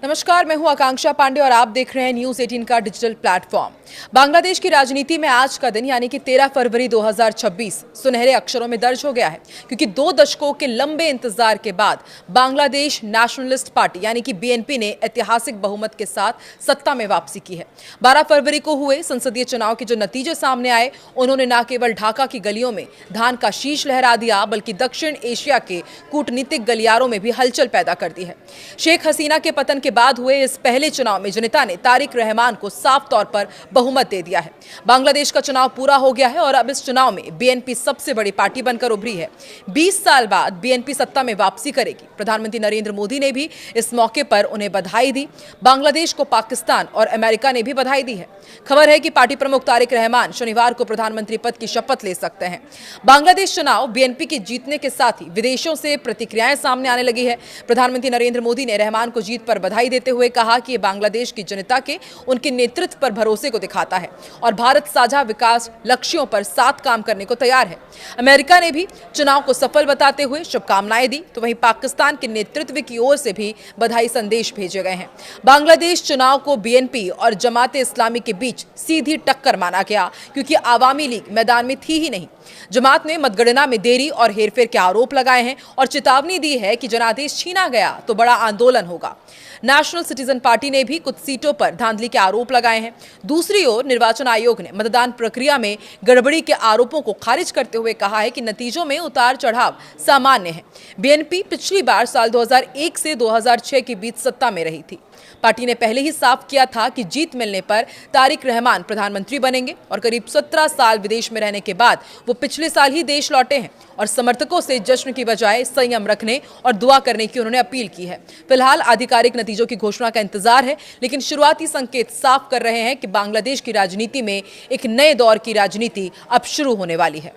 नमस्कार, मैं हूं आकांक्षा पांडे और आप देख रहे हैं न्यूज 18 का डिजिटल प्लेटफॉर्म। बांग्लादेश की राजनीति में आज का दिन यानी कि 13 फरवरी 2026 सुनहरे अक्षरों में दर्ज हो गया है, क्योंकि 2 दशकों के लंबे इंतजार के बाद बांग्लादेश नेशनलिस्ट पार्टी यानी कि बीएनपी ने ऐतिहासिक बहुमत के साथ सत्ता में वापसी की है। 12 फरवरी को हुए संसदीय चुनाव के जो नतीजे सामने आए, उन्होंने न केवल ढाका की गलियों में धान का शीश लहरा दिया, बल्कि दक्षिण एशिया के कूटनीतिक गलियारों में भी हलचल पैदा कर दी है। शेख हसीना के पतन के बाद हुए इस पहले चुनाव में जनता ने तारिक रहमान को साफ तौर पर बहुमत दे दिया है। बांग्लादेश का चुनाव पूरा हो गया है और अब इस चुनाव में बीएनपी सबसे बड़ी पार्टी बनकर उभरी है। 20 साल बाद बीएनपी सत्ता में वापसी करेगी। प्रधानमंत्री नरेंद्र मोदी ने भी इस मौके पर उन्हें बधाई दी। बांग्लादेश को पाकिस्तान और अमेरिका ने भी बधाई दी है। खबर है कि पार्टी प्रमुख तारिक रहमान शनिवार को प्रधानमंत्री पद की शपथ ले सकते हैं। बांग्लादेश चुनाव बीएनपी के जीतने के साथ ही विदेशों से प्रतिक्रियाएं सामने आने लगी है। प्रधानमंत्री नरेंद्र मोदी ने रहमान को जीत पर बधाई देते हुए कहा कि ये बांग्लादेश की जनता के उनके नेतृत्व पर भरोसे को दिखाता है और भारत साझा विकास लक्ष्यों पर साथ काम करने को तैयार है। अमेरिका ने भी चुनाव को सफल बताते हुए शुभकामनाएं दी, तो वहीं पाकिस्तान के नेतृत्व की ओर से भी बधाई संदेश भेजे गए हैं। बांग्लादेश चुनाव को बीएनपी और जमाते इस्लामी के बीच सीधी टक्कर माना गया, क्योंकि आवामी लीग मैदान में थी ही नहीं। जमात ने मतगणना में देरी और हेरफेर के आरोप लगाए हैं और चेतावनी दी है कि जनादेश छीना गया तो बड़ा आंदोलन होगा। नेशनल सिटीजन पार्टी ने भी कुछ सीटों पर धांधली के आरोप लगाए हैं। दूसरी ओर निर्वाचन आयोग ने मतदान प्रक्रिया में गड़बड़ी के आरोपों को खारिज करते हुए कहा है कि नतीजों में उतार चढ़ाव सामान्य है। बीएनपी पिछली बार साल 2001 से 2006 के बीच सत्ता में रही थी। पार्टी ने पहले ही साफ किया था कि जीत मिलने पर तारिक रहमान प्रधानमंत्री बनेंगे और करीब 17 साल विदेश में रहने के बाद वो पिछले साल ही देश लौटे हैं और समर्थकों से जश्न की बजाय संयम रखने और दुआ करने की उन्होंने अपील की है। फिलहाल आधिकारिक नतीजों की घोषणा का इंतजार है, लेकिन शुरुआती संकेत साफ कर रहे हैं कि बांग्लादेश की राजनीति में एक नए दौर की राजनीति अब शुरू होने वाली है।